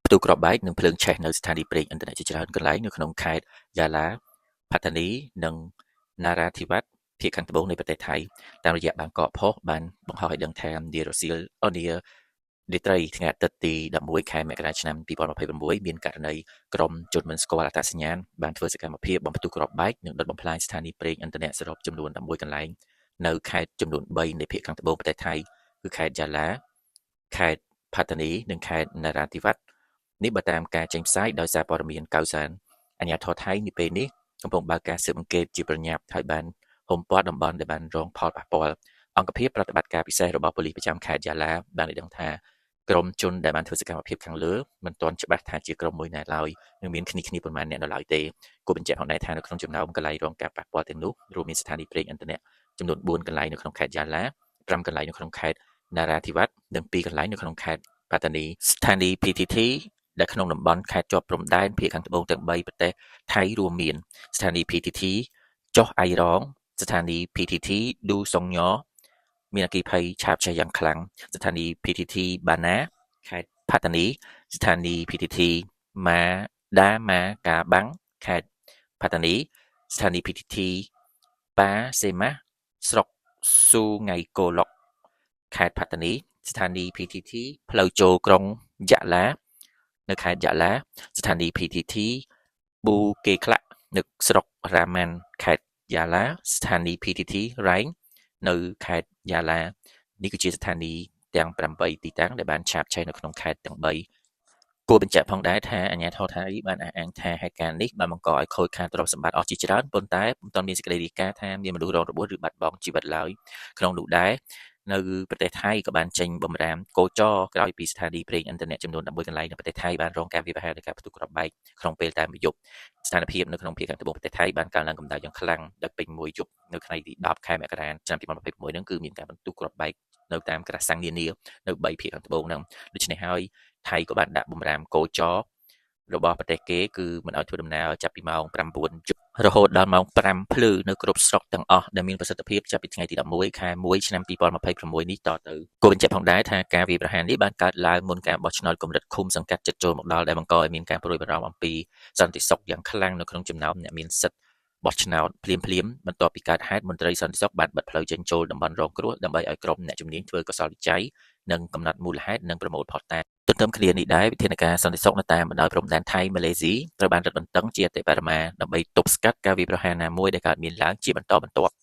ផ្ទុះគ្រាប់បែកនិងភ្លើងឆេះនៅស្ថានីយ៍ប្រេងឥន្ធនៈជាច្រើនកន្លែងនៅក្នុងខេត្តយ៉ាឡា ផាតានី និងណារ៉ាធីវ៉ាត់ភាគខាងត្បូងនៃប្រទេសថៃតាមរយៈបានកកផុសបានបង្ហោះឲ្យដឹងថានារាត្រីថ្ងៃអាទិត្យទី11ខែមករាឆ្នាំ2026មានករណីក្រុមជនមិនស្គាល់អត្តសញ្ញាណបានធ្វើសកម្មភាពបំផ្ទុះគ្រាប់បែកនិងដុតបំផ្លាញស្ថានីយ៍ប្រេងឥន្ធនៈសរុបចំនួន11កន្លែងនៅខេត្តចំនួន3នៃភាគខាងត្បូងប្រទេសថៃគឺខេត្តយ៉ាឡា ខេត្តផាតានីនិងខេត្តនរ៉ាធីវ៉ាត់នេះបើតាមការចេញផ្សាយដោយសារព័ត៌មានកៅសានអាជ្ញាធរថៃនាពេលនេះកំពុងបើកការស៊ើបអង្កេតជាប្រញាប់ហើយបានហុំព័ទ្ធតំបន់ដែលបានរងផលប៉ះពាល់អង្គភាពប្រតិបត្តិការពិសេសរបស់ប៉ូលីសប្រចាំខេត្តយ៉ាឡាបានឲ្យដឹងថាក្រុមជនដែលបានធ្វើសកម្មភាពខាងលើមិនទាន់ច្បាស់ថាជាក្រុមមួយណាឡើយនិងមានគ្នាប៉ុន្មានអ្នកនៅឡើយទេគួរបញ្ជាក់ផងដែរថានៅក្នុងចំណោមកន្លែងរងការប៉ះពាល់ទាំងនោះរួមមានស្ថានីយ៍ប្រេងឥន្ធនៈចំនួន4កន្លែងនៅក្នុងខេត្តយ៉ាឡា5កន្លែងនៅក្នុងខេត្តណារ៉ាធីវ៉ាត់និង2កន្លែងនៅក្នុងខេត្តប៉ាតានីស្ថានីយ៍ PTT ដែលក្នុងតំបន់ខេត្តជាប់ព្រំដែនភាគខាងត្បូងទាំង3ប្រទេសថៃរួមមានស្ថានីយ៍ PTT ចុះអៃរងស្ថានីយ៍ PTT ឌូសុងញ៉មានអគ្គិភ័យឆាបឆេះយ៉ាងខ្លាំងស្ថានីយ៍ PTT បាណាខេត្តផាតានីស្ថានីយ៍ PTT ម៉ាដាម៉ាកាបាំងខេត្តផាតានីស្ថានីយ៍ PTT ប៉ាសេម៉ាស់ស្រុកស៊ូងៃកូឡុកខេត្តផាតានីស្ថានីយ៍ PTT ផ្លូវចូលក្រុងយ៉ាឡានៅខេត្តយ៉ាឡាស្ថានីយ៍ PTT ប៊ូកេក្លាក់នៅស្រុករ៉ាម៉ាន់ខេត្តយ៉ាឡាស្ថានីយ៍ PTT រ៉ែងនៅខេត្តយ៉ាឡានេះគឺជាស្ថានីយ៍ទាំង8ទីតាំងដែលបានឆាបឆេះនៅក្នុងខេត្តទាំង3គួរបញ្ជាក់ផងដែរថាអាជ្ញាធរថៃបានអះអាងថាហេតុការណ៍នេះបានបង្កឲ្យខូចខាតទ្រព្យសម្បត្តិអស់ជាច្រើនប៉ុន្តែពុំទាន់មានសេចក្តីរាយការណ៍ថាមានមនុស្សរងរបួសឬបាត់បង់ជីវិតឡើយក្នុងនោះដែរនៅប្រទេសថៃក៏បានចេញបំរាមកោចរក្រោយពីស្ថានីយ៍ប្រេងឥន្ធនៈចំនួន11កន្លែងនៅប្រទេសថៃបានរងការវាយប្រហារដោយការផ្ទុះគ្រាប់បែកក្នុងពេលតែមួយយប់ស្ថានភាពនៅក្នុងភាគខាងត្បូងប្រទេសថៃបានកើនឡើងកម្ដៅយ៉ាងខ្លាំងដល់ពេញមួយយប់នៅថ្ងៃទី10ខែមករាឆ្នាំ2026ហ្នឹងគឺមានការបន្ទុះគ្រាប់បែកនៅតាមក្រសាំងនានានៅ3ភាគខាងត្បូងហ្នឹងដូច្នេះហើយថៃក៏បានដាក់បំរាមកោចររបស់ប្រទេសគេគឺមិនឲ្យធ្វើដំណើរចាប់ពីម៉ោង9យប់រហូតដល់ម៉ោង5ភ្លឺនៅគ្រប់ស្រុកទាំងអស់ដែលមានប្រសិទ្ធភាពចាប់ពីថ្ងៃទី11ខែ1ឆ្នាំ2026នេះតទៅគួរបញ្ជាក់ផងដែរថាការវាយប្រហារនេះបានកើតឡើងមុនការបោះឆ្នោតកម្រិតឃុំសង្កាត់ជិតចូលមកដល់ដែលបង្កឲ្យមានការព្រួយបារម្ភអំពីសន្តិសុខយ៉ាងខ្លាំងនៅក្នុងចំណោមអ្នកមានសិទ្ធិបោះឆ្នោតភ្លាមបន្ទាប់ពីកើតហេតុមន្ត្រីសន្តិសុខបានបិទផ្លូវចេញចូលតំបន់រងគ្រោះដើម្បីឲ្យក្រុមអ្នកជំនាញធ្វើកសលវិច័យនិងកំណត់មូលហេតុនិងប្រមូលភស្តុតាងទន្ទឹមគ្នានេះដែរវិធានការសន្តិសុខនៅតាមបណ្ដោយព្រំដែនថៃម៉ាឡេស៊ីត្រូវបានរឹតបន្តឹងជាអតិបរមាដើម្បីទប់ស្កាត់ការវាយប្រហារណាមួយដែលកើតមានឡើងជាបន្តបន្ទាប់